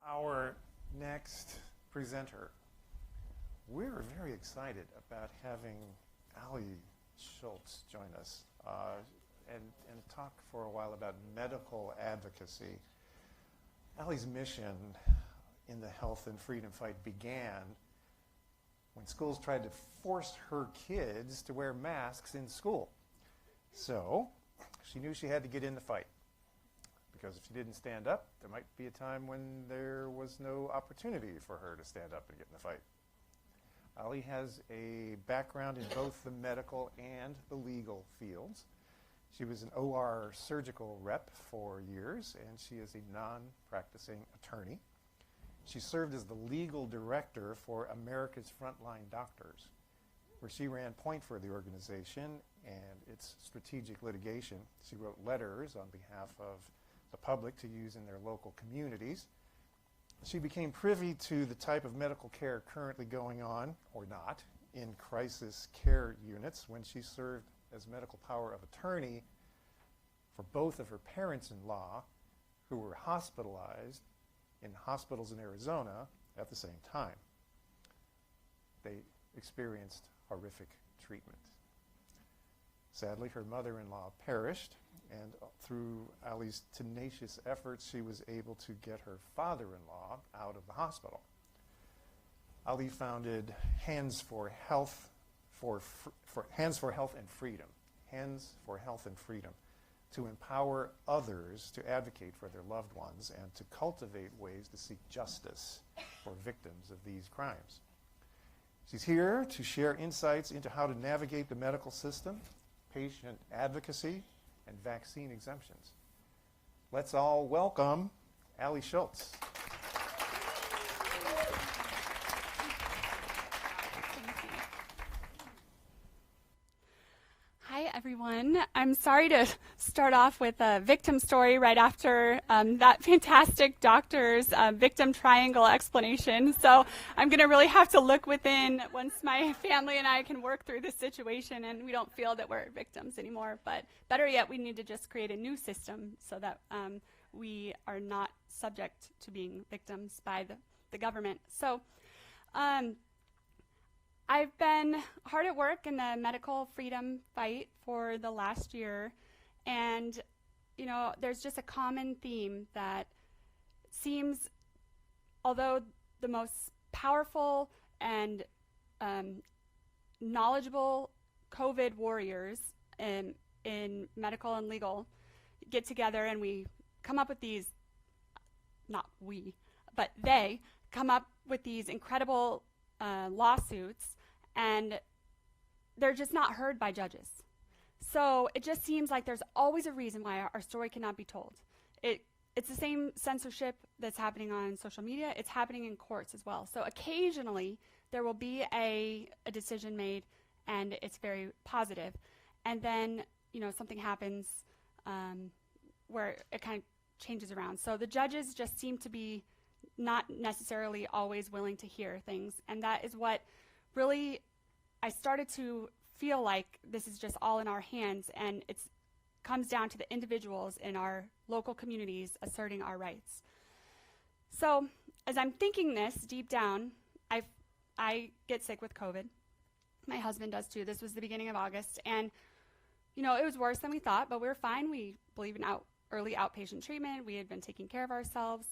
Our next presenter, we're very excited about having Ali Shultz join us and talk for a while about medical advocacy. Ali's mission in the health and freedom fight began when schools tried to force her kids to wear masks in school. So she knew she had to get in the fight, because if she didn't stand up, there might be a time when there was no opportunity for her to stand up and get in the fight. Ali has a background in both the medical and the legal fields. She was an OR surgical rep for years, and she is a non-practicing attorney. She served as the legal director for America's Frontline Doctors, where she ran point for the organization and its strategic litigation. She wrote letters on behalf of the public to use in their local communities. She became privy to the type of medical care currently going on, or not, in crisis care units when she served as medical power of attorney for both of her parents-in-law, who were hospitalized in hospitals in Arizona at the same time. They experienced horrific treatment. Sadly, her mother-in-law perished, and through Ali's tenacious efforts, she was able to get her father-in-law out of the hospital. Ali founded Hands for Health Hands for Health and Freedom, Hands for Health and Freedom, to empower others to advocate for their loved ones and to cultivate ways to seek justice for victims of these crimes. She's here to share insights into how to navigate the medical system, patient advocacy, and vaccine exemptions. Let's all welcome Ali Shultz. Hi, everyone. I'm sorry to start off with a victim story right after that fantastic doctor's victim triangle explanation. So I'm going to really have to look within once my family and I can work through this situation and we don't feel that we're victims anymore. But better yet, we need to just create a new system so that we are not subject to being victims by the government. So I've been hard at work in the medical freedom fight for the last year, and there's just a common theme that seems, although the most powerful and knowledgeable COVID warriors in medical and legal get together and we come up with these, not we, but they come up with these incredible lawsuits, and they're just not heard by judges. So it just seems like there's always a reason why our story cannot be told. It's the same censorship that's happening on social media. It's happening in courts as well. So occasionally there will be a decision made and it's very positive. And then something happens where it kind of changes around. So the judges just seem to be not necessarily always willing to hear things. And that is what really, I started to feel like this is just all in our hands, and it comes down to the individuals in our local communities asserting our rights. So as I'm thinking this deep down, I get sick with COVID. My husband does too. This was the beginning of August, and it was worse than we thought, but we were fine. We believe in early outpatient treatment. We had been taking care of ourselves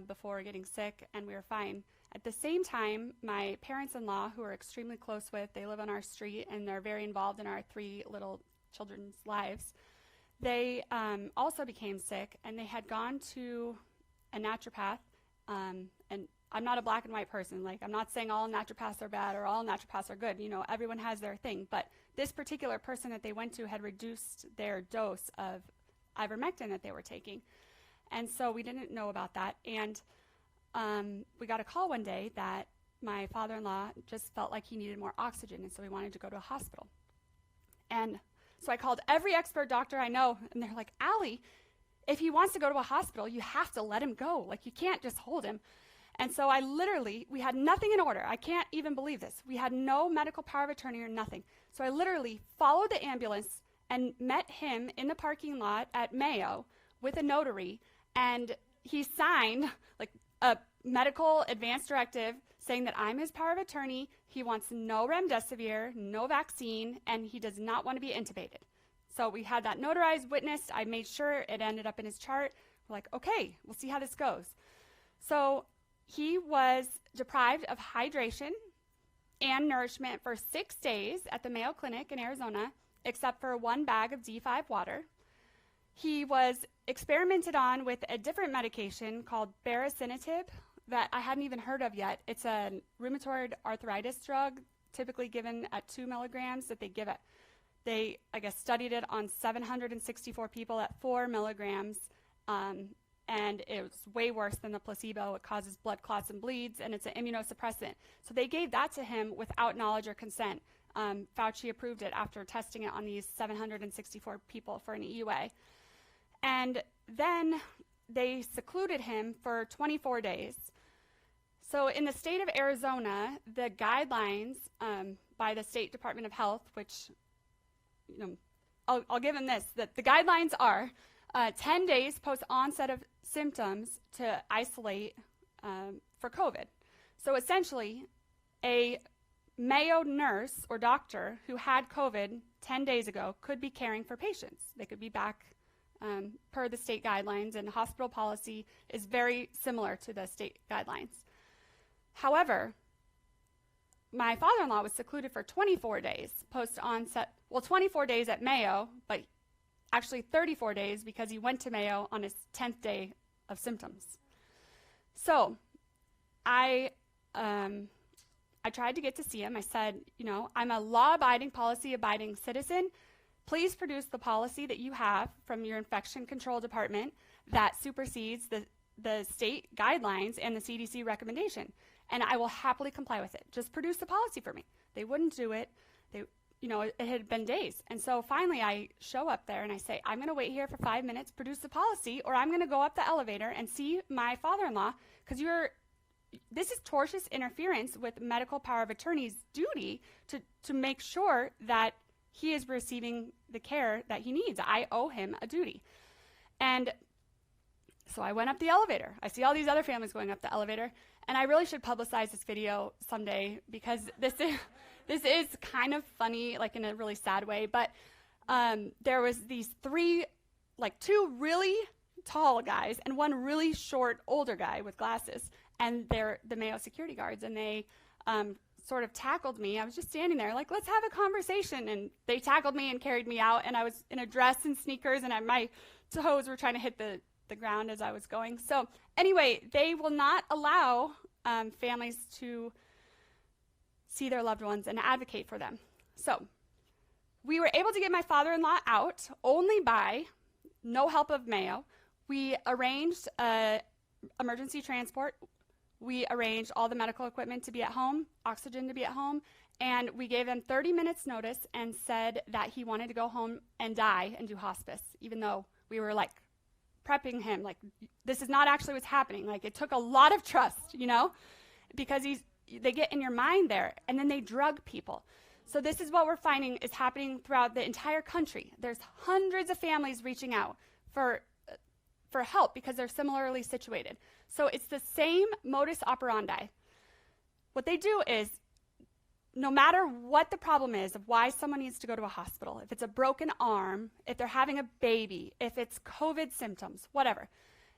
before getting sick, and we were fine. At the same time, my parents-in-law, who are extremely close with, they live on our street and they're very involved in our 3 little children's lives. They also became sick, and they had gone to a naturopath, and I'm not a black and white person. Like, I'm not saying all naturopaths are bad or all naturopaths are good. Everyone has their thing, but this particular person that they went to had reduced their dose of ivermectin that they were taking. And so we didn't know about that. And we got a call one day that my father-in-law just felt like he needed more oxygen, and so he wanted to go to a hospital. And so I called every expert doctor I know, and they're like, Ali, if he wants to go to a hospital, you have to let him go. Like, you can't just hold him. And so we had nothing in order. I can't even believe this. We had no medical power of attorney or nothing. So I literally followed the ambulance and met him in the parking lot at Mayo with a notary, and he signed like a medical advance directive saying that I'm his power of attorney. He wants no remdesivir, no vaccine, and he does not want to be intubated. So we had that notarized, witnessed. I made sure it ended up in his chart. We're like, okay, we'll see how this goes. So he was deprived of hydration and nourishment for 6 days at the Mayo Clinic in Arizona, except for 1 bag of D5 water. He was experimented on with a different medication called baricitinib that I hadn't even heard of yet. It's a rheumatoid arthritis drug, typically given at 2 milligrams that they give it. They, I guess, studied it on 764 people at 4 milligrams, and it was way worse than the placebo. It causes blood clots and bleeds, and it's an immunosuppressant. So they gave that to him without knowledge or consent. Fauci approved it after testing it on these 764 people for an EUA. And then they secluded him for 24 days. So in the state of Arizona, the guidelines by the State Department of Health, which, I'll give them this, that the guidelines are 10 days post-onset of symptoms to isolate for COVID. So essentially, a Mayo nurse or doctor who had COVID 10 days ago could be caring for patients. They could be back per the state guidelines, and hospital policy is very similar to the state guidelines. However, my father-in-law was secluded for 24 days post-onset, 24 days at Mayo, but actually 34 days because he went to Mayo on his 10th day of symptoms. So I tried to get to see him. I said, I'm a law-abiding, policy-abiding citizen. Please produce the policy that you have from your infection control department that supersedes the state guidelines and the CDC recommendation, and I will happily comply with it. Just produce the policy for me. They wouldn't do it. It had been days. And so finally I show up there and I say, I'm going to wait here for 5 minutes, produce the policy, or I'm going to go up the elevator and see my father-in-law, because this is tortious interference with medical power of attorney's duty to make sure that he is receiving the care that he needs. I owe him a duty. And so I went up the elevator. I see all these other families going up the elevator, and I really should publicize this video someday, because this is kind of funny, like in a really sad way. But there was these 2 really tall guys and 1 really short older guy with glasses, and they're the Mayo security guards, and they sort of tackled me. I was just standing there like, let's have a conversation, and they tackled me and carried me out, and I was in a dress and sneakers, and my toes were trying to hit the ground as I was going. So anyway, they will not allow families to see their loved ones and advocate for them. So we were able to get my father-in-law out only by no help of Mayo. We arranged emergency transport. We arranged all the medical equipment to be at home, oxygen to be at home, and we gave him 30 minutes notice and said that he wanted to go home and die and do hospice, even though we were prepping him, this is not actually what's happening. It took a lot of trust, because they get in your mind there, and then they drug people. So this is what we're finding is happening throughout the entire country. There's hundreds of families reaching out for help because they're similarly situated. So it's the same modus operandi. What they do is, no matter what the problem is of why someone needs to go to a hospital, if it's a broken arm, if they're having a baby, if it's COVID symptoms, whatever,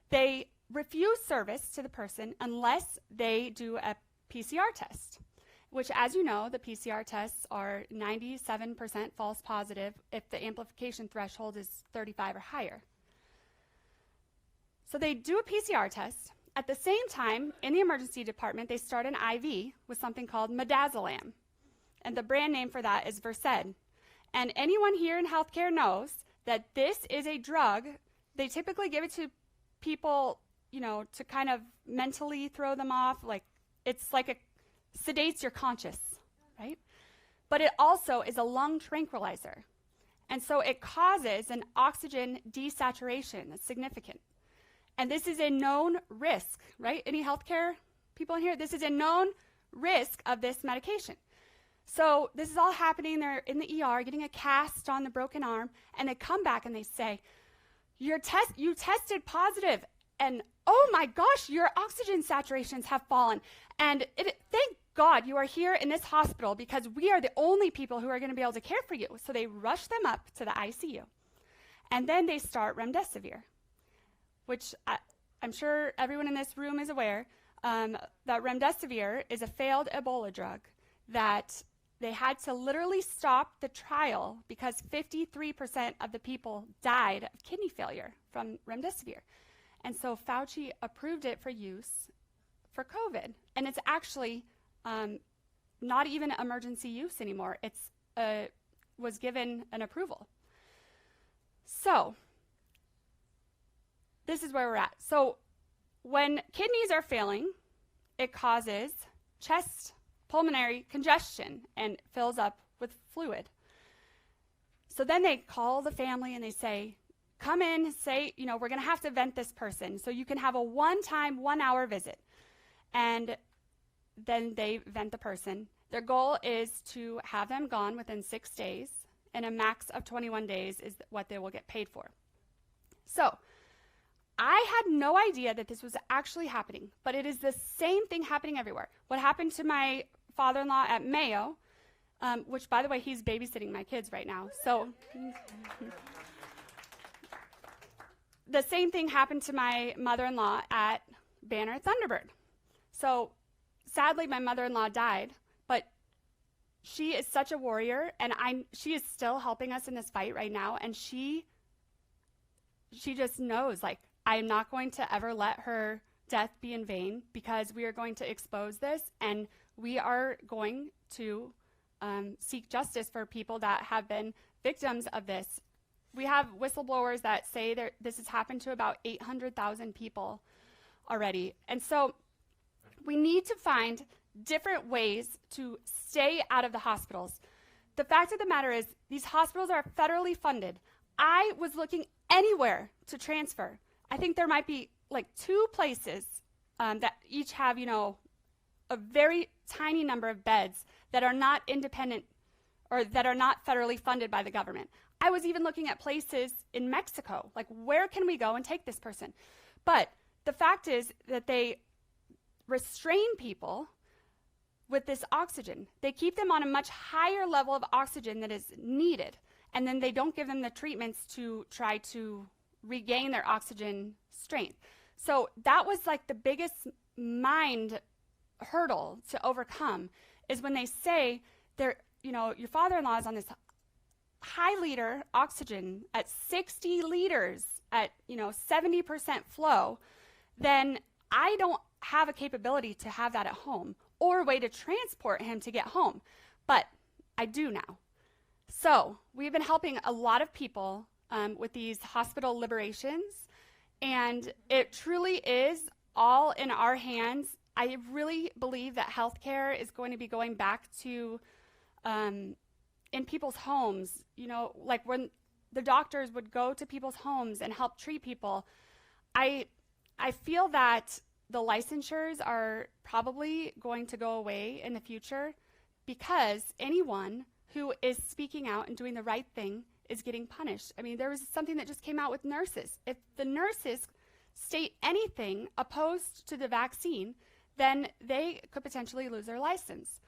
they refuse service to the person unless they do a PCR test, which, as you know, the PCR tests are 97% false positive if the amplification threshold is 35 or higher. So they do a PCR test. At the same time, in the emergency department, they start an IV with something called midazolam. And the brand name for that is Versed. And anyone here in healthcare knows that this is a drug. They typically give it to people, to kind of mentally throw them off. It's like sedates your conscience, right? But it also is a lung tranquilizer. And so it causes an oxygen desaturation that's significant. And this is a known risk, right? Any healthcare people in here? This is a known risk of this medication. So this is all happening. They're in the ER getting a cast on the broken arm, and they come back and they say, you tested positive. and oh my gosh, your oxygen saturations have fallen. And thank God you are here in this hospital because we are the only people who are going to be able to care for you. So they rush them up to the ICU. And then they start remdesivir, which I'm sure everyone in this room is aware that remdesivir is a failed Ebola drug that they had to literally stop the trial because 53% of the people died of kidney failure from remdesivir. And so Fauci approved it for use for COVID. And it's actually not even emergency use anymore. It's was given an approval. So this is where we're at. So when kidneys are failing, it causes chest pulmonary congestion and fills up with fluid. So then they call the family and they say, come in, say, we're going to have to vent this person. So you can have a one-time, 1-hour visit. And then they vent the person. Their goal is to have them gone within 6 days, and a max of 21 days is what they will get paid for. So I had no idea that this was actually happening, but it is the same thing happening everywhere. What happened to my father-in-law at Mayo, which, by the way, he's babysitting my kids right now. So the same thing happened to my mother-in-law at Banner Thunderbird. So sadly, my mother-in-law died, but she is such a warrior, and she is still helping us in this fight right now, and she just knows, like, I'm not going to ever let her death be in vain because we are going to expose this, and we are going to seek justice for people that have been victims of this. We have whistleblowers that say that this has happened to about 800,000 people already. And so we need to find different ways to stay out of the hospitals. The fact of the matter is these hospitals are federally funded. I was looking anywhere to transfer. I think there might be like 2 places that each have, a very tiny number of beds that are not independent or that are not federally funded by the government. I was even looking at places in Mexico, like where can we go and take this person? But the fact is that they restrain people with this oxygen. They keep them on a much higher level of oxygen that is needed, and then they don't give them the treatments to try to regain their oxygen strength. So that was like the biggest mind hurdle to overcome, is when they say your father-in-law is on this high liter oxygen at 60 liters at 70% flow, then I don't have a capability to have that at home or a way to transport him to get home, but I do now. So we've been helping a lot of people with these hospital liberations, and it truly is all in our hands. I really believe that healthcare is going to be going back to in people's homes, like when the doctors would go to people's homes and help treat people. I feel that the licensures are probably going to go away in the future because anyone who is speaking out and doing the right thing is getting punished. I mean, there was something that just came out with nurses. If the nurses state anything opposed to the vaccine, then they could potentially lose their license.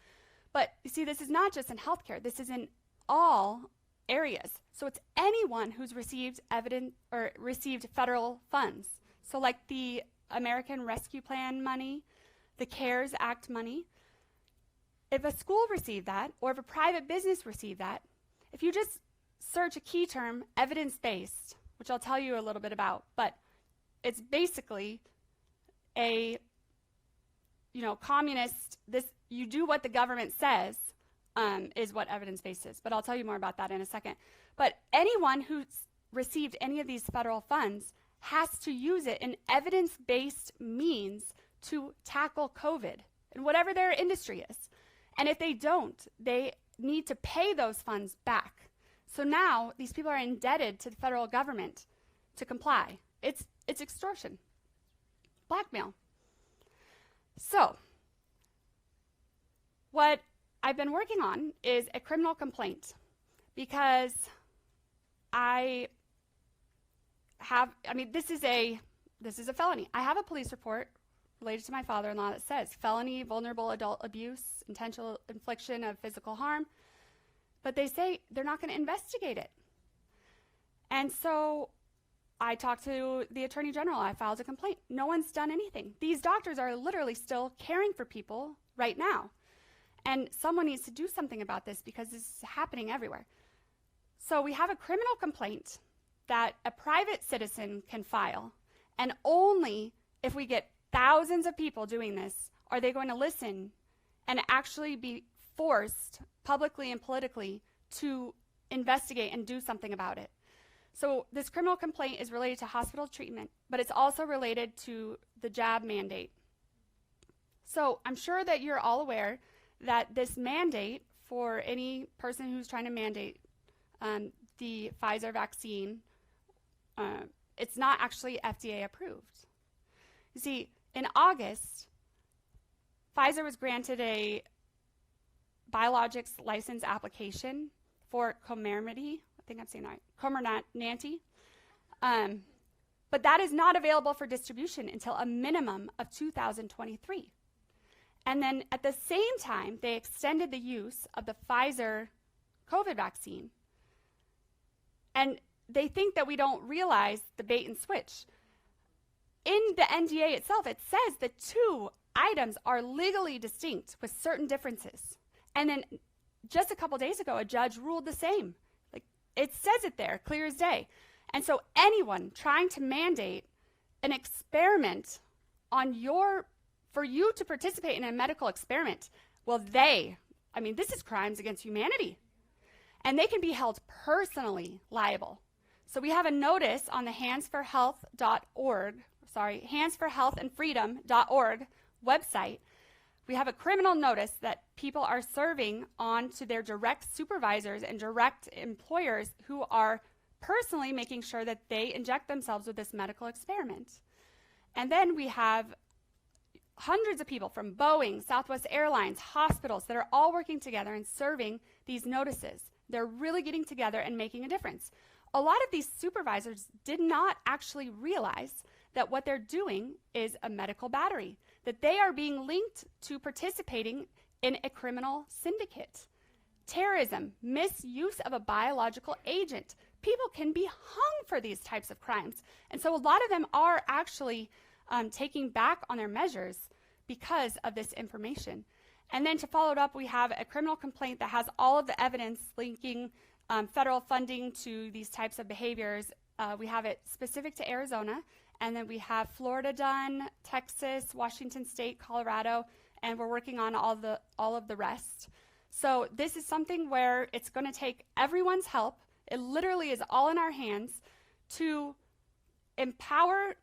But you see, this is not just in healthcare. This is in all areas. So it's anyone who's received received federal funds. So like the American Rescue Plan money, the CARES Act money. If a school received that, or if a private business received that, if you just search a key term, evidence-based, which I'll tell you a little bit about, but it's basically a communist, you do what the government says is what evidence-based is. But I'll tell you more about that in a second. But anyone who's received any of these federal funds has to use it in evidence-based means to tackle COVID and whatever their industry is. And if they don't, they need to pay those funds back. So now these people are indebted to the federal government to comply. It's extortion, blackmail. So what I've been working on is a criminal complaint because this is a this is a felony. I have a police report related to my father-in-law that says felony vulnerable adult abuse, intentional infliction of physical harm, but they say they're not going to investigate it. And so I talked to the Attorney General. I filed a complaint. No one's done anything. These doctors are literally still caring for people right now. And someone needs to do something about this because this is happening everywhere. So we have a criminal complaint that a private citizen can file, and only if we get thousands of people doing this are they going to listen and actually be forced publicly and politically to investigate and do something about it. So this criminal complaint is related to hospital treatment, but it's also related to the jab mandate. So I'm sure that you're all aware that this mandate for any person who's trying to mandate the Pfizer vaccine, it's not actually FDA approved. You see, in August, Pfizer was granted a biologics license application for Comirnaty. I think I'm saying that right. Comirnaty. But that is not available for distribution until a minimum of 2023. And then at the same time, they extended the use of the Pfizer COVID vaccine. And they think that we don't realize the bait and switch. In the NDA itself, it says the two items are legally distinct with certain differences. And then just a couple days ago, a judge ruled the same. Like, it says it there, clear as day. And so anyone trying to mandate an experiment on for you to participate in a medical experiment, well, this is crimes against humanity. And they can be held personally liable. So we have a notice on the handsforhealthandfreedom.org website. We have a criminal notice that people are serving on to their direct supervisors and direct employers who are personally making sure that they inject themselves with this medical experiment. And then we have hundreds of people from Boeing, Southwest Airlines, hospitals that are all working together and serving these notices. They're really getting together and making a difference. A lot of these supervisors did not actually realize that what they're doing is a medical battery, that they are being linked to participating in a criminal syndicate. Terrorism, misuse of a biological agent. People can be hung for these types of crimes. And so a lot of them are actually taking back on their measures because of this information. And then to follow it up, we have a criminal complaint that has all of the evidence linking federal funding to these types of behaviors. We have it specific to Arizona, and then we have Florida done, Texas, Washington State, Colorado, and we're working on all of the rest. So this is something where it's going to take everyone's help. It literally is all in our hands to empower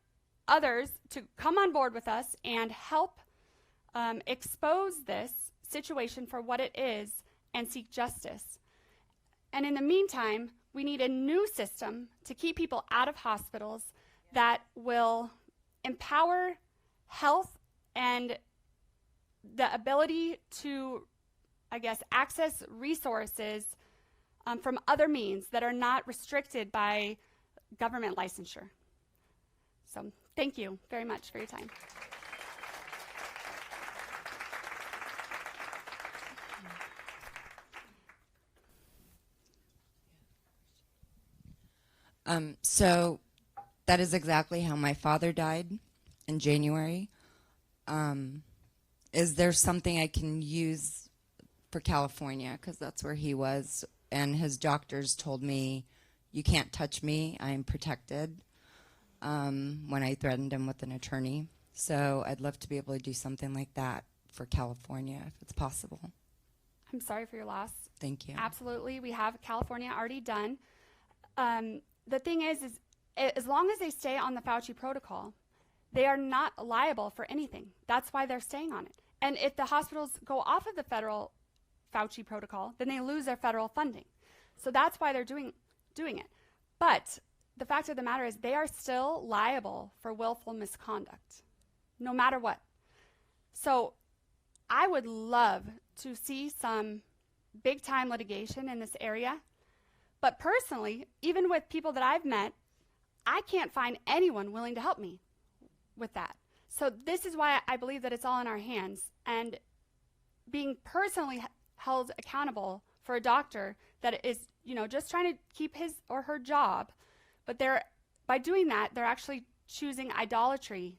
others to come on board with us and help expose this situation for what it is and seek justice. And in the meantime, we need a new system to keep people out of hospitals that will empower health and the ability to, access resources from other means that are not restricted by government licensure. So thank you very much for your time. So that is exactly how my father died in January. Is there something I can use for California? Because that's where he was. And his doctors told me, you can't touch me. I'm protected, when I threatened him with an attorney. So I'd love to be able to do something like that for California, if it's possible. I'm sorry for your loss. Thank you. Absolutely. We have California already done. The thing is as long as they stay on the Fauci protocol, they are not liable for anything. That's why they're staying on it. And if the hospitals go off of the federal Fauci protocol, then they lose their federal funding. So that's why they're doing it. But the fact of the matter is they are still liable for willful misconduct, no matter what. So I would love to see some big time litigation in this area. But personally, even with people that I've met, I can't find anyone willing to help me. with that. So this is why I believe that it's all in our hands, and being personally held accountable for a doctor that is, just trying to keep his or her job, but by doing that, they're actually choosing idolatry,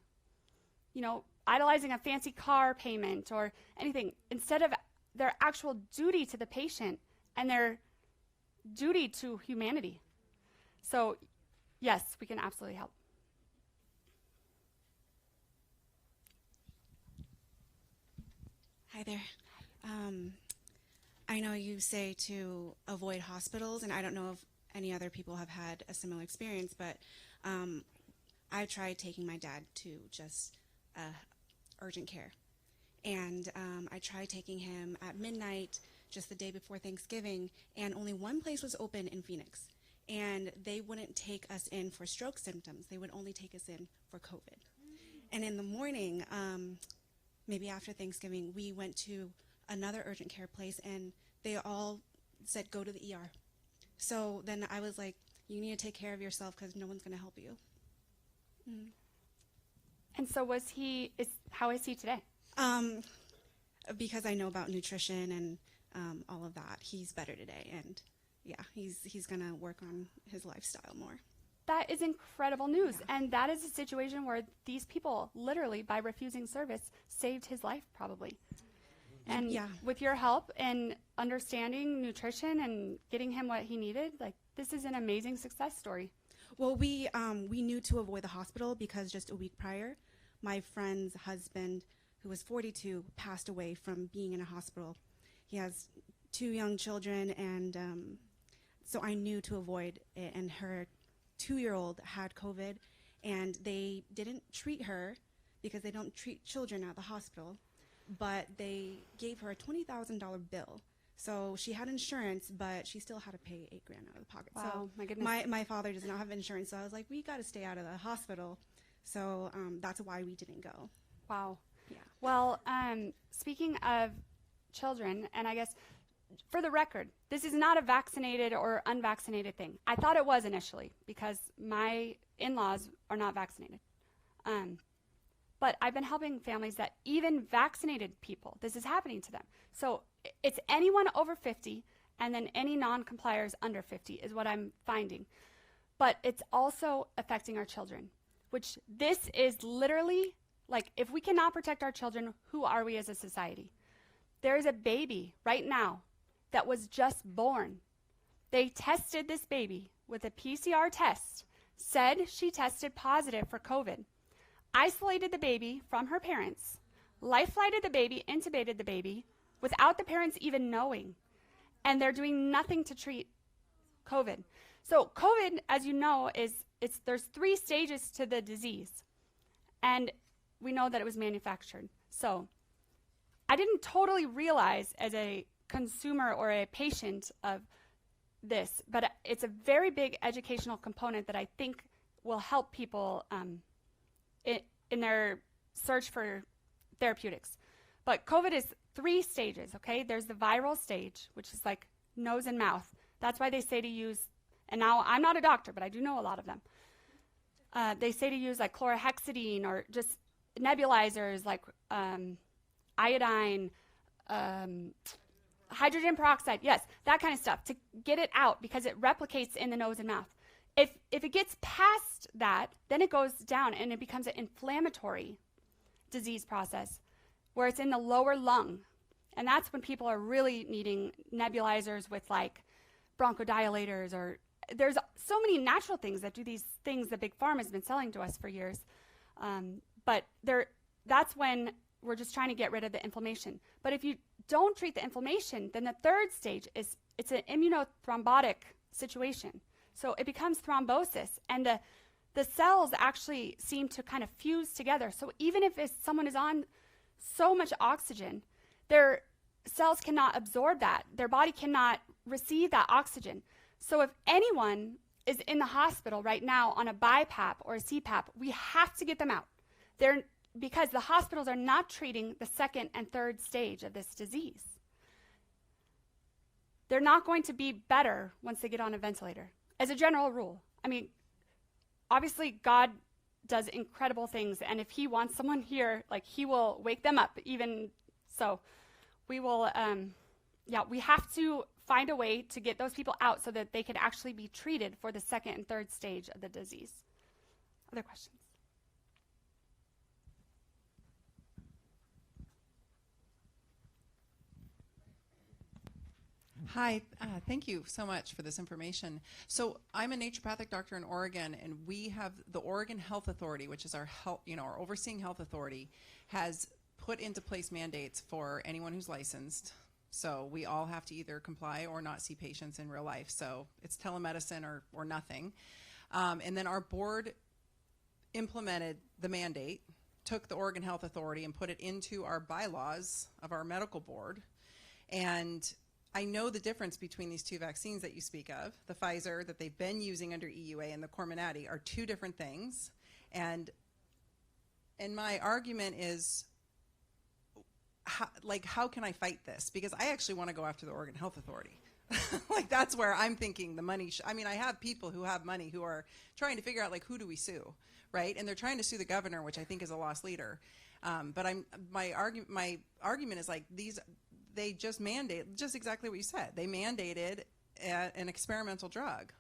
idolizing a fancy car payment or anything, instead of their actual duty to the patient and their duty to humanity. So, yes, we can absolutely help. Hi there. I know you say to avoid hospitals, and I don't know if any other people have had a similar experience, but I tried taking my dad to just urgent care. And I tried taking him at midnight, just the day before Thanksgiving, and only one place was open in Phoenix. And they wouldn't take us in for stroke symptoms. They would only take us in for COVID. And in the morning, maybe after Thanksgiving, we went to another urgent care place, and they all said, go to the ER. So then I was like, you need to take care of yourself because no one's going to help you. Mm. And so how is he today? Because I know about nutrition and all of that, he's better today. And yeah, he's going to work on his lifestyle more. That is incredible news. Yeah. And that is a situation where these people, literally, by refusing service, saved his life, probably. And yeah, with your help and understanding nutrition and getting him what he needed, this is an amazing success story. Well, we knew to avoid the hospital because just a week prior, my friend's husband, who was 42, passed away from being in a hospital. He has 2 young children, and so I knew to avoid it. And her 2-year-old had COVID, and they didn't treat her because they don't treat children at the hospital, but they gave her a $20,000 bill. So she had insurance, but she still had to pay $8,000 out of the pocket. Wow, so my goodness. My father does not have insurance, so I was like, we got to stay out of the hospital. So that's why we didn't go. Wow. Yeah. Well, speaking of children, and I guess for the record, this is not a vaccinated or unvaccinated thing. I thought it was initially because my in-laws are not vaccinated. But I've been helping families that even vaccinated people, this is happening to them. So it's anyone over 50 and then any non-compliers under 50 is what I'm finding. But it's also affecting our children, which this is literally if we cannot protect our children, who are we as a society? There is a baby right now that was just born. They tested this baby with a PCR test, said she tested positive for COVID, isolated the baby from her parents, life-flighted the baby, intubated the baby, without the parents even knowing. And they're doing nothing to treat COVID. So COVID, as you know, there's 3 stages to the disease. And we know that it was manufactured. So I didn't totally realize as a consumer or a patient of this, but it's a very big educational component that I think will help people in their search for therapeutics. But COVID is 3 stages, okay? There's the viral stage, which is like nose and mouth. That's why they say to use, and now I'm not a doctor, but I do know a lot of them. They say to use like chlorhexidine or just nebulizers like iodine, hydrogen peroxide, yes, that kind of stuff to get it out because it replicates in the nose and mouth. If it gets past that, then it goes down and it becomes an inflammatory disease process where it's in the lower lung. And that's when people are really needing nebulizers with like bronchodilators, or there's so many natural things that do these things that Big Pharma has been selling to us for years. But that's when we're just trying to get rid of the inflammation. But if you don't treat the inflammation, then the 3rd stage it's an immunothrombotic situation. So it becomes thrombosis, and the cells actually seem to kind of fuse together. So even if someone is on so much oxygen, their cells cannot absorb that. Their body cannot receive that oxygen. So if anyone is in the hospital right now on a BiPAP or a CPAP, we have to get them out. Because the hospitals are not treating the 2nd and 3rd stage of this disease. They're not going to be better once they get on a ventilator, as a general rule. I mean, obviously God does incredible things. And if he wants someone here, like, he will wake them up. Even so, we will, we have to find a way to get those people out so that they can actually be treated for the second and third stage of the disease. Other questions? Hi, thank you so much for this information. So I'm a naturopathic doctor in Oregon, and we have the Oregon Health Authority, which is our health, our overseeing health authority, has put into place mandates for anyone who's licensed. So we all have to either comply or not see patients in real life. So it's telemedicine or nothing. And then our board implemented the mandate, took the Oregon Health Authority and put it into our bylaws of our medical board. And I know the difference between these two vaccines that you speak of. The Pfizer that they've been using under EUA and the Comirnaty are two different things. And my argument is, how can I fight this? Because I actually want to go after the Oregon Health Authority. Like, that's where I'm thinking the money. I have people who have money who are trying to figure out, like, who do we sue, right? And they're trying to sue the governor, which I think is a lost leader. But my argument is, like, they just mandate just exactly what you said. They mandated an experimental drug,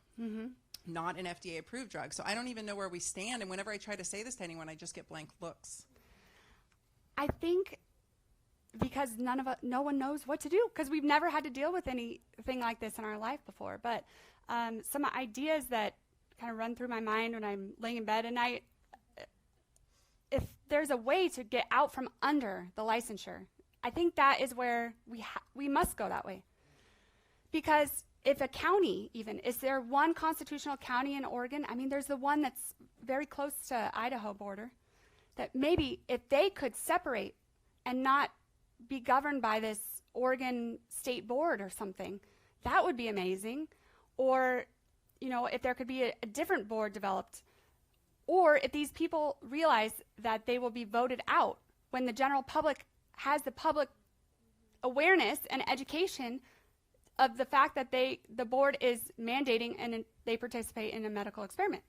not an FDA-approved drug. So I don't even know where we stand. And whenever I try to say this to anyone, I just get blank looks. I think because no one knows what to do, because we've never had to deal with anything like this in our life before. But some ideas that kind of run through my mind when I'm laying in bed at night, if there's a way to get out from under the licensure, I think that is where we must go that way. Because if a county even, is there one constitutional county in Oregon? I mean, there's the one that's very close to Idaho border, that maybe if they could separate and not be governed by this Oregon state board or something, that would be amazing. Or, if there could be a different board developed, or if these people realize that they will be voted out when the general public has the public awareness and education of the fact that the board is mandating and they participate in a medical experiment.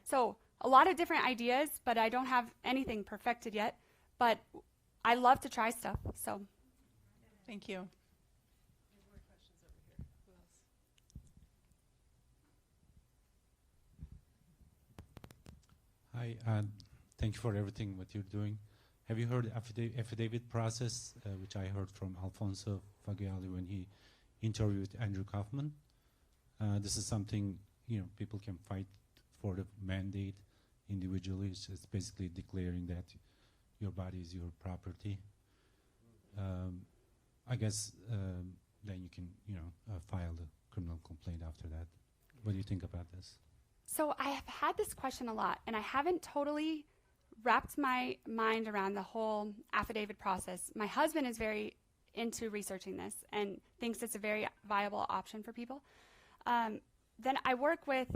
So a lot of different ideas, but I don't have anything perfected yet. But I love to try stuff. So, thank you. Hi, thank you for everything what you're doing. Have you heard the affidavit process, which I heard from Alfonso Fagioli when he interviewed Andrew Kaufman? This is something people can fight for the mandate individually. It's basically declaring that your body is your property. I guess then you can file the criminal complaint after that. What do you think about this? So I have had this question a lot, and I haven't totally wrapped my mind around the whole affidavit process. My husband is very into researching this and thinks it's a very viable option for people. Then I work with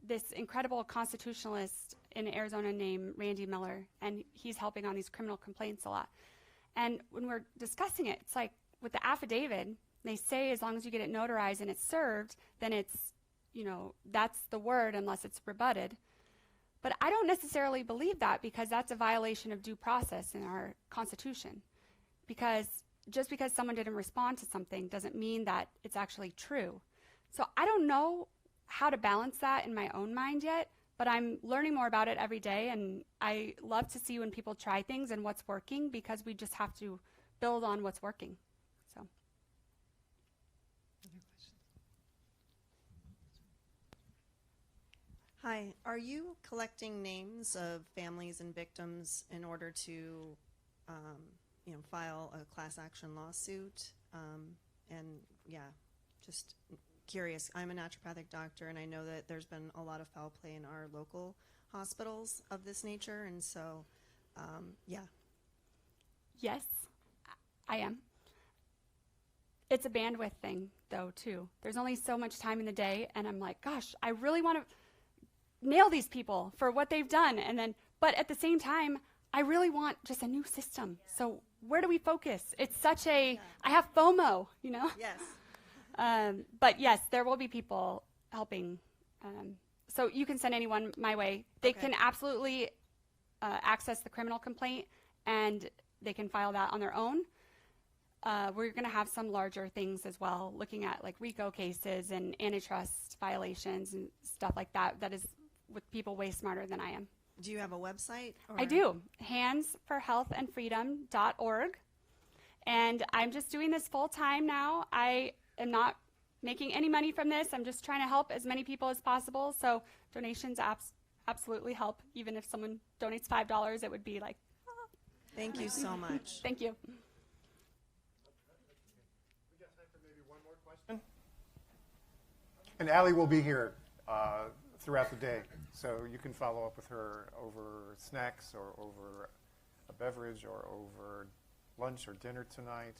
this incredible constitutionalist in Arizona named Randy Miller, and he's helping on these criminal complaints a lot. And when we're discussing it, it's like with the affidavit, they say as long as you get it notarized and it's served, then it's, that's the word unless it's rebutted. But I don't necessarily believe that, because that's a violation of due process in our Constitution. Because just because someone didn't respond to something doesn't mean that it's actually true. So I don't know how to balance that in my own mind yet, but I'm learning more about it every day, and I love to see when people try things and what's working, because we just have to build on what's working. So. Hi, are you collecting names of families and victims in order to, file a class action lawsuit? Just curious. I'm a naturopathic doctor, and I know that there's been a lot of foul play in our local hospitals of this nature, and so, Yes, I am. It's a bandwidth thing, though, too. There's only so much time in the day, and I'm like, gosh, I really want to nail these people for what they've done, but at the same time, I really want just a new system. So where do we focus? It's such I have FOMO, Yes. But yes, there will be people helping So you can send anyone my way. They Okay. can absolutely access the criminal complaint, and they can file that on their own. We're going to have some larger things as well, looking at like RICO cases and antitrust violations and stuff like that. That is with people way smarter than I am. Do you have a website? I or- do. handsforhealthandfreedom.org. And I'm just doing this full time now. I am not making any money from this. I'm just trying to help as many people as possible. So donations absolutely help. Even if someone donates $5, it would be like, Thank you so much. thank you. We got time for maybe one more question. And Ali will be here throughout the day, so you can follow up with her over snacks or over a beverage or over lunch or dinner tonight.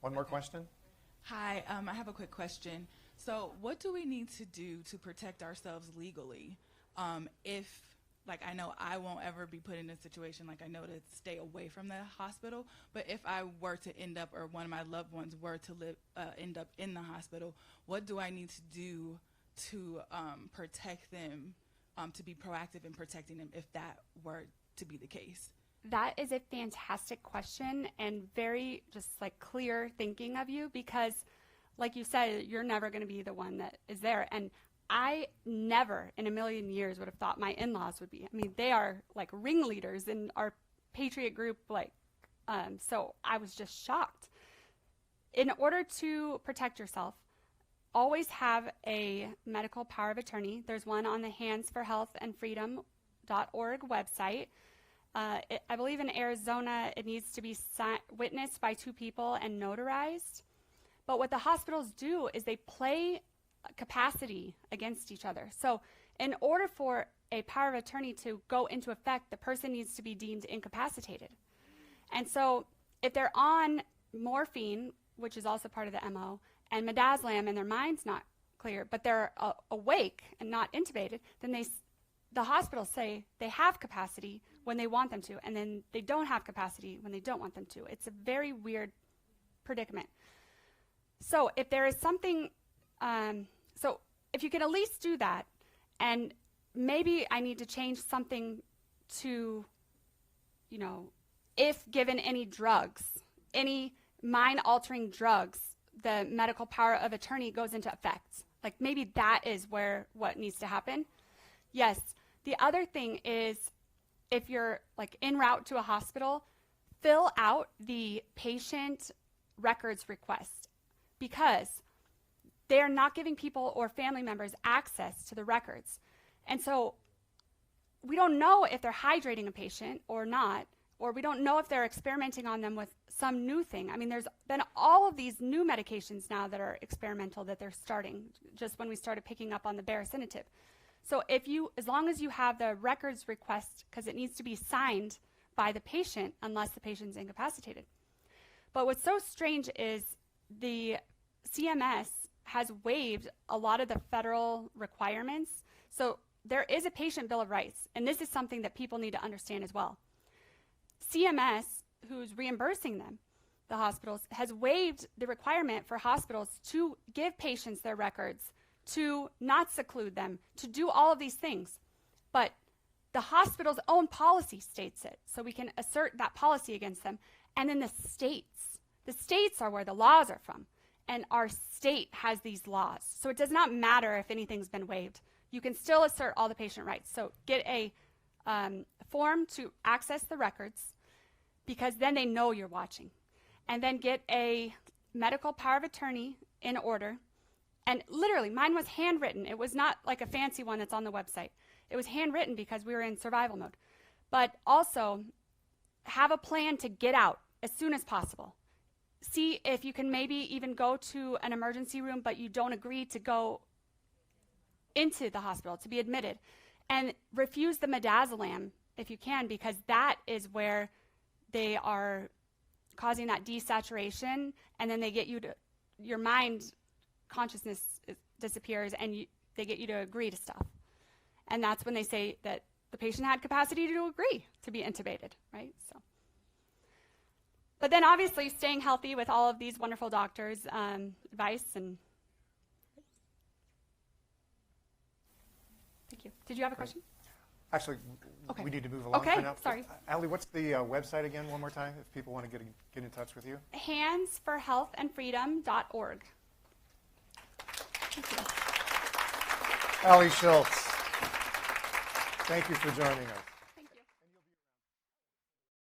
One more question? Hi, I have a quick question. So what do we need to do to protect ourselves legally? If, like, I know I won't ever be put in a situation like I know to stay away from the hospital, but if I were to end up, or one of my loved ones were to end up in the hospital, what do I need to do to protect them, to be proactive in protecting them if that were to be the case? That is a fantastic question and very just like clear thinking of you, because like you said, you're never going to be the one that is there. And I never in a million years would have thought my in-laws would be. I mean, they are like ringleaders in our Patriot group, like, so I was just shocked. In order to protect yourself, always have a medical power of attorney. There's one on the handsforhealthandfreedom.org website. I believe in Arizona, it needs to be witnessed by 2 people and notarized. But what the hospitals do is they play capacity against each other. So in order for a power of attorney to go into effect, the person needs to be deemed incapacitated. And so if they're on morphine, which is also part of the MO, and midazolam and their mind's not clear, but they're awake and not intubated, then the hospitals say they have capacity when they want them to, and then they don't have capacity when they don't want them to. It's a very weird predicament. So if there is something, so if you can at least do that, and maybe I need to change something to, you know, if given any drugs, any mind-altering drugs, the medical power of attorney goes into effect. Like maybe that is what needs to happen. Yes. The other thing is, if you're like en route to a hospital, fill out the patient records request, because they're not giving people or family members access to the records. And so we don't know if they're hydrating a patient or not, or we don't know if they're experimenting on them with some new thing. I mean, there's been all of these new medications now that are experimental that they're starting, just when we started picking up on the baricitinib. So as long as you have the records request, because it needs to be signed by the patient unless the patient's incapacitated. But what's so strange is the CMS has waived a lot of the federal requirements. So there is a patient bill of rights, and this is something that people need to understand as well. CMS, who's reimbursing them, the hospitals, has waived the requirement for hospitals to give patients their records, to not seclude them, to do all of these things. But the hospital's own policy states it, so we can assert that policy against them. And then the states are where the laws are from, and our state has these laws. So it does not matter if anything's been waived. You can still assert all the patient rights. So get a form to access the records, because then they know you're watching. And then get a medical power of attorney in order. And literally, mine was handwritten. It was not like a fancy one that's on the website. It was handwritten because we were in survival mode. But also, have a plan to get out as soon as possible. See if you can maybe even go to an emergency room, but you don't agree to go into the hospital, to be admitted. And refuse the midazolam if you can, because that is where they are causing that desaturation, and then they get you to, your mind consciousness disappears, and they get you to agree to stuff. And that's when they say that the patient had capacity to agree to be intubated, right? So, but then obviously staying healthy with all of these wonderful doctors' advice. And Did you have a question? Actually, Okay. we need to move along Okay, for now. sorry. Ali, what's the website again one more time if people want to get in touch with you? handsforhealthandfreedom.org. Thank you. Ali Shultz, thank you for joining us.